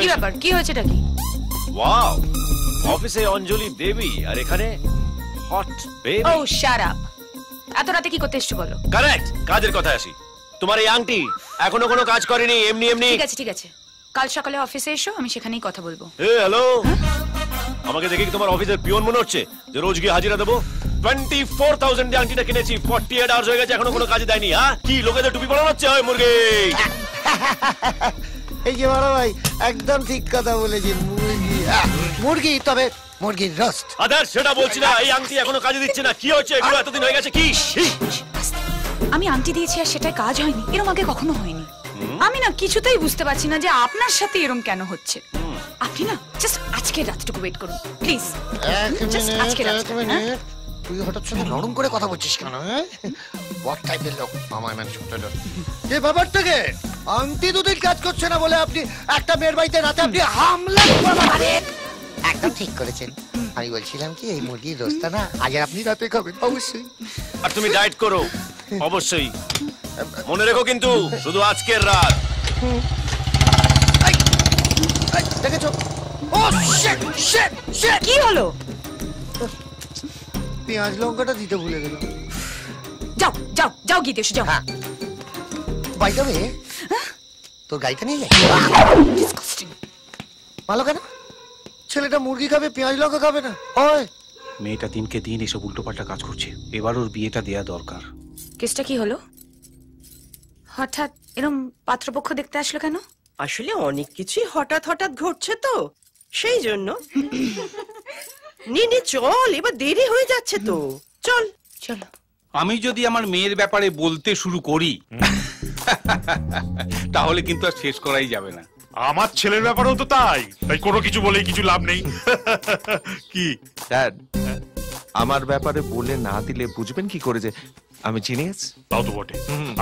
কি ব্যাপার, কি হয়েছে নাকি? ওয়াও, অফিসে অঞ্জলি দেবী আর এখানে হট বেবি। ও শাট আপ। এত রাতে কি করতে এসছো বলো? কারেক্ট, কাজের কথা আসি। তোমার এই আংটি এখনো কোনো কাজ করেনি, এমনি এমনি। ঠিক আছে, কাল সকালে অফিসে এসো, আমি সেখানেই কথা বলবো। হ্যালো, আমাকে দেখে কি তোমার অফিসের পিয়ন মনে হচ্ছে যে রোজ গিয়ে হাজিরা দেবো? 24,000 দিয়ে আংটিটা কিনেছি, 48 আওয়ার্স হয়ে গেছে, এখনো কোনো কাজে দেয়নি। হ্যাঁ, কি লোকেদের টুপি পরানো হচ্ছে? হয় মুরগি। এই যে বড় ভাই একদম ঠিক কথা বলেছেন, মুরগি, তবে মুরগির রোস্ট। আদার সেটা বলছি না, এই আংটি এখনো কাজে দিচ্ছে না। কি হচ্ছে এগুলো? এতদিন হয়ে গেছে কি? আমি আংটি দিয়েছি আর সেটাই কাজ হয়নি, এরকম আগে কখনো হয়নি। আমি না কিছুতেই বুঝতে পারছি না যে আপনার সাথে এরকম কেন হচ্ছে। আপনি না জাস্ট আজকে রাতটুকু ওয়েট করুন প্লিজ। তুই হঠাৎ শুনে নরম করে কথা বলছিস কেন? হোয়াট টাইপের লোক আমার মানে ছোট লোক? যে ব্যাপারটাকে আংটি দুদিন কাজ করছে না বলে আপনি একটা মেয়ের বাড়িতে রাতে আপনি হামলা করেন। একদম ঠিক করেছেন। আমি বলছিলাম কি এই মুরগির রোস্টটা না আজ আপনি রাতে খাবেন অবশ্যই। আর তুমি ডায়েট করো অবশ্যই, মনে রেখো কিন্তু শুধু আজকের রাত। দেখেছো? ও শিট শিট শিট, কি হলো? পেঁয়াজ লঙ্কাটা দিতে ভুলে গেল। যাও যাও যাও গিয়ে এসো, যাও। বাই দ্য ওয়ে, তোর গাড়িটা নিয়ে যাই। ভালো কেন? ছেলেটা মুরগি খাবে, পেঁয়াজ লঙ্কা খাবে না। ওই মেয়েটা দিনকে দিন এসব উল্টোপাল্টা কাজ করছে, এবার ওর বিয়েটা দেয়া দরকার। কেসটা কি হলো? হঠাৎ এরকম পাত্রপক্ষ দেখতে আসলো কেন? আসলে অনেক কিছুই হঠাৎ হঠাৎ ঘটছে তো, সেই জন্য। নে চল, এবার দেরি হয়ে যাচ্ছে তো, চল। চলো। আমি যদি আমার মেয়ের ব্যাপারে বলতে শুরু করি তাহলে কিন্তু আর শেষ করাই যাবে না। আমার ছেলের ব্যাপারেও তো তাই, তাই কোনো কিছু বলেই কিছু লাভ নেই। কি ড্যাড, আমার ব্যাপারে বলে না দিলে বুঝবেন কি করে যে আমি জিনিয়াস? তাও তো বটে,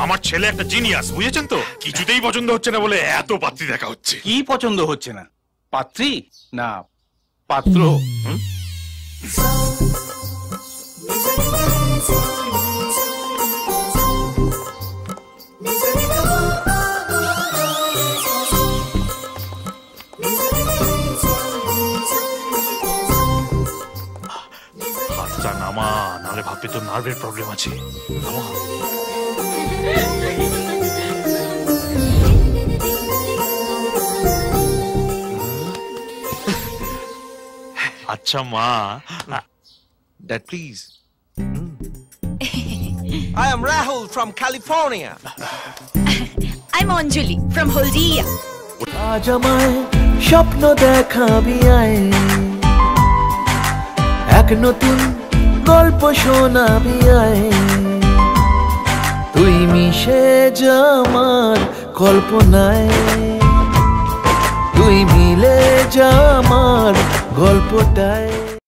আমার ছেলে একটা জিনিয়াস, বুঝেছেন তো? কিছুতেই পছন্দ হচ্ছে না বলে এত পাত্রী দেখা হচ্ছে। কি পছন্দ হচ্ছে না? পাত্রী না পাত্র? হাতটা নামা, নাহলে ভাববে তো নার্ভের প্রবলেম আছে। নামা। আচ্ছা মা। Dad, please. I am Rahul from California. I'm Anjali from Haldia. আজ আমায় স্বপ্ন দেখাবি আয়, এক নতুন গল্প শোনাবি আয়, তুই মিশে যা আমার কল্পনায়, তুই মিলে যা আমার গল্পটায়।